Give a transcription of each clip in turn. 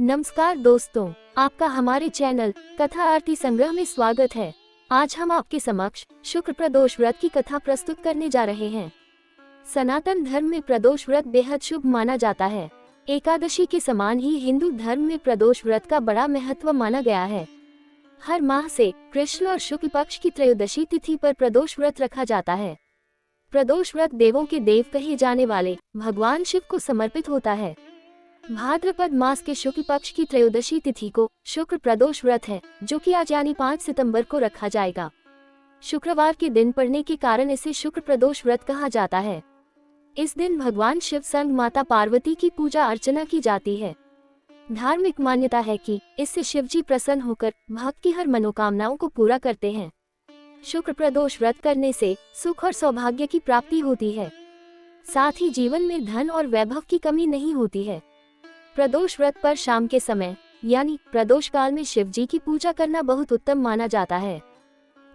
नमस्कार दोस्तों, आपका हमारे चैनल कथा आरती संग्रह में स्वागत है। आज हम आपके समक्ष शुक्र प्रदोष व्रत की कथा प्रस्तुत करने जा रहे हैं। सनातन धर्म में प्रदोष व्रत बेहद शुभ माना जाता है। एकादशी के समान ही हिंदू धर्म में प्रदोष व्रत का बड़ा महत्व माना गया है। हर माह से कृष्ण और शुक्ल पक्ष की त्रयोदशी तिथि पर प्रदोष व्रत रखा जाता है। प्रदोष व्रत देवों के देव कहे जाने वाले भगवान शिव को समर्पित होता है। भाद्रपद मास के शुक्ल पक्ष की त्रयोदशी तिथि को शुक्र प्रदोष व्रत है, जो कि आज यानी 5 सितंबर को रखा जाएगा। शुक्रवार के दिन पड़ने के कारण इसे शुक्र प्रदोष व्रत कहा जाता है। इस दिन भगवान शिव संग माता पार्वती की पूजा अर्चना की जाती है। धार्मिक मान्यता है कि इससे शिवजी प्रसन्न होकर भक्त की हर मनोकामनाओं को पूरा करते हैं। शुक्र प्रदोष व्रत करने से सुख और सौभाग्य की प्राप्ति होती है। साथ ही जीवन में धन और वैभव की कमी नहीं होती है। प्रदोष व्रत पर शाम के समय यानी प्रदोष काल में शिवजी की पूजा करना बहुत उत्तम माना जाता है।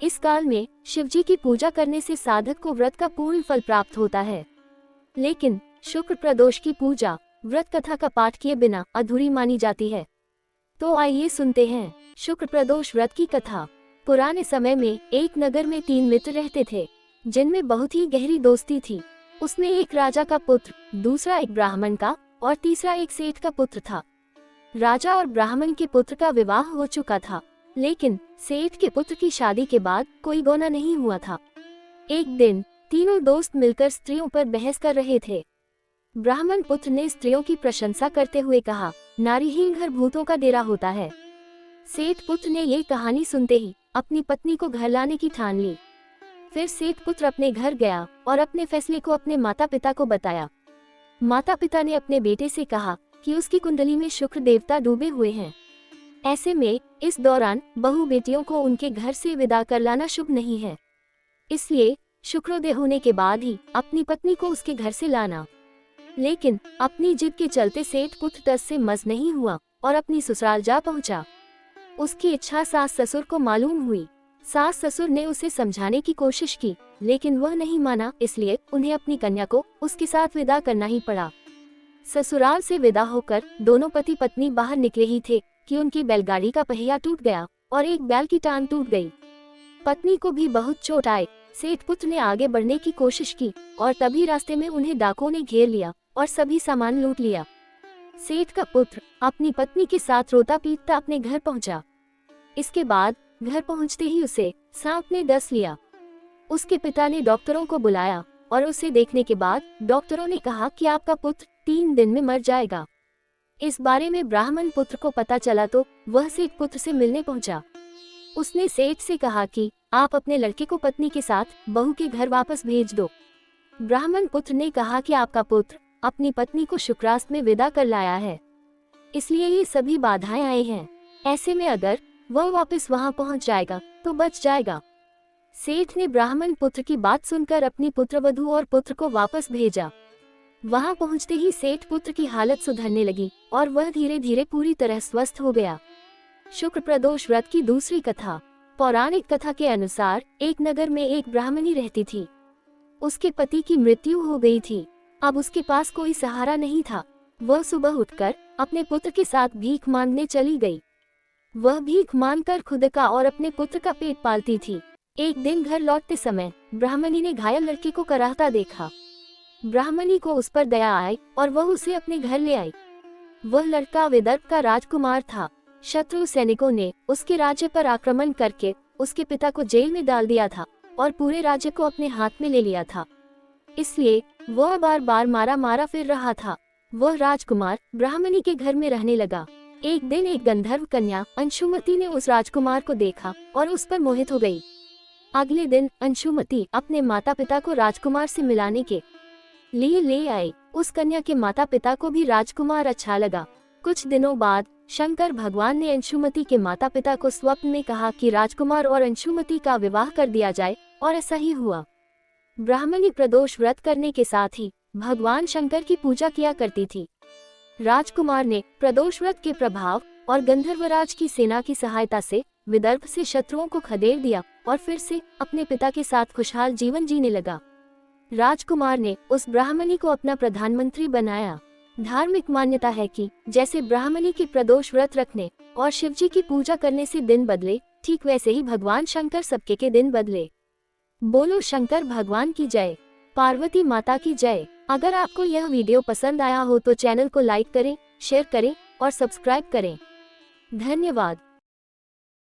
इस काल में शिवजी की पूजा करने से साधक को व्रत का पूर्ण फल प्राप्त होता है। लेकिन शुक्र प्रदोष की पूजा व्रत कथा का पाठ किए बिना अधूरी मानी जाती है। तो आइए सुनते हैं शुक्र प्रदोष व्रत की कथा। पुराने समय में एक नगर में 3 मित्र रहते थे, जिनमें बहुत ही गहरी दोस्ती थी। उसमें एक राजा का पुत्र, दूसरा एक ब्राह्मण का और तीसरा एक सेठ का पुत्र था। राजा और ब्राह्मण के पुत्र का विवाह हो चुका था, लेकिन सेठ के पुत्र की शादी के बाद कोई गौना नहीं हुआ था। एक दिन तीनों दोस्त मिलकर स्त्रियों पर बहस कर रहे थे। ब्राह्मण पुत्र ने स्त्रियों की प्रशंसा करते हुए कहा, नारीहीन घर भूतों का डेरा होता है। सेठ पुत्र ने ये कहानी सुनते ही अपनी पत्नी को घर लाने की ठान ली। फिर सेठ पुत्र अपने घर गया और अपने फैसले को अपने माता पिता को बताया। माता पिता ने अपने बेटे से कहा कि उसकी कुंडली में शुक्र देवता डूबे हुए हैं। ऐसे में इस दौरान बहू बेटियों को उनके घर से विदा कर लाना शुभ नहीं है। इसलिए शुक्रोदय होने के बाद ही अपनी पत्नी को उसके घर से लाना। लेकिन अपनी जिद के चलते सेठ पुत्र टस से मस नहीं हुआ और अपनी ससुराल जा पहुंचा। उसकी इच्छा सास ससुर को मालूम हुई। सास ससुर ने उसे समझाने की कोशिश की, लेकिन वह नहीं माना। इसलिए उन्हें अपनी कन्या को उसके साथ विदा करना ही पड़ा। ससुराल से विदा होकर दोनों पति पत्नी बाहर निकले ही थे कि उनकी बैलगाड़ी का पहिया टूट गया और एक बैल की टांग टूट गई। पत्नी को भी बहुत चोट आई। सेठ पुत्र ने आगे बढ़ने की कोशिश की और तभी रास्ते में उन्हें डाकुओं ने घेर लिया और सभी सामान लूट लिया। सेठ का पुत्र अपनी पत्नी के साथ रोता पीटता अपने घर पहुंचा। इसके बाद घर पहुंचते ही उसे सांप ने डस लिया। उसके पिता ने डॉक्टरों को बुलाया और उसे देखने के बाद डॉक्टरों ने कहा कि आपका पुत्र 3 दिन में मर जाएगा। इस बारे में ब्राह्मण पुत्र को पता चला तो वह सेठ पुत्र से मिलने पहुंचा। उसने सेठ से कहा कि आप अपने लड़के को पत्नी के साथ बहू के घर वापस भेज दो। ब्राह्मण पुत्र ने कहा कि आपका पुत्र अपनी पत्नी को शुक्रास्त में विदा कर लाया है, इसलिए ये सभी बाधाएं आई हैं। ऐसे में अगर वह वापस वहां पहुंच जाएगा तो बच जाएगा। सेठ ने ब्राह्मण पुत्र की बात सुनकर अपनी पुत्रवधू और पुत्र को वापस भेजा। वहां पहुंचते ही सेठ पुत्र की हालत सुधरने लगी और वह धीरे धीरे पूरी तरह स्वस्थ हो गया। शुक्र प्रदोष व्रत की दूसरी कथा। पौराणिक कथा के अनुसार एक नगर में एक ब्राह्मणी रहती थी। उसके पति की मृत्यु हो गई थी। अब उसके पास कोई सहारा नहीं था। वह सुबह उठकर अपने पुत्र के साथ भीख मांगने चली गई। वह भीख मांगकर खुद का और अपने पुत्र का पेट पालती थी। एक दिन घर लौटते समय ब्राह्मणी ने घायल लड़के को कराहता देखा। ब्राह्मणी को उस पर दया आई और वह उसे अपने घर ले आई। वह लड़का विदर्भ का राजकुमार था। शत्रु सैनिकों ने उसके राज्य पर आक्रमण करके उसके पिता को जेल में डाल दिया था और पूरे राज्य को अपने हाथ में ले लिया था। इसलिए वह बार बार मारा फिर रहा था। वह राजकुमार ब्राह्मणी के घर में रहने लगा। एक दिन एक गंधर्व कन्या अंशुमती ने उस राजकुमार को देखा और उस पर मोहित हो गई। अगले दिन अंशुमती अपने माता पिता को राजकुमार से मिलाने के लिए ले आई। उस कन्या के माता पिता को भी राजकुमार अच्छा लगा। कुछ दिनों बाद शंकर भगवान ने अंशुमती के माता पिता को स्वप्न में कहा कि राजकुमार और अंशुमती का विवाह कर दिया जाए, और ऐसा ही हुआ। ब्राह्मणी प्रदोष व्रत करने के साथ ही भगवान शंकर की पूजा किया करती थी। राजकुमार ने प्रदोष व्रत के प्रभाव और गंधर्वराज की सेना की सहायता से विदर्भ से शत्रुओं को खदेड़ दिया और फिर से अपने पिता के साथ खुशहाल जीवन जीने लगा। राजकुमार ने उस ब्राह्मणी को अपना प्रधानमंत्री बनाया धार्मिक मान्यता है कि जैसे ब्राह्मणी के प्रदोष व्रत रखने और शिवजी की पूजा करने से दिन बदले, ठीक वैसे ही भगवान शंकर सबके के दिन बदले। बोलो शंकर भगवान की जय, पार्वती माता की जय। अगर आपको यह वीडियो पसंद आया हो तो चैनल को लाइक करें, शेयर करें और सब्सक्राइब करें। धन्यवाद।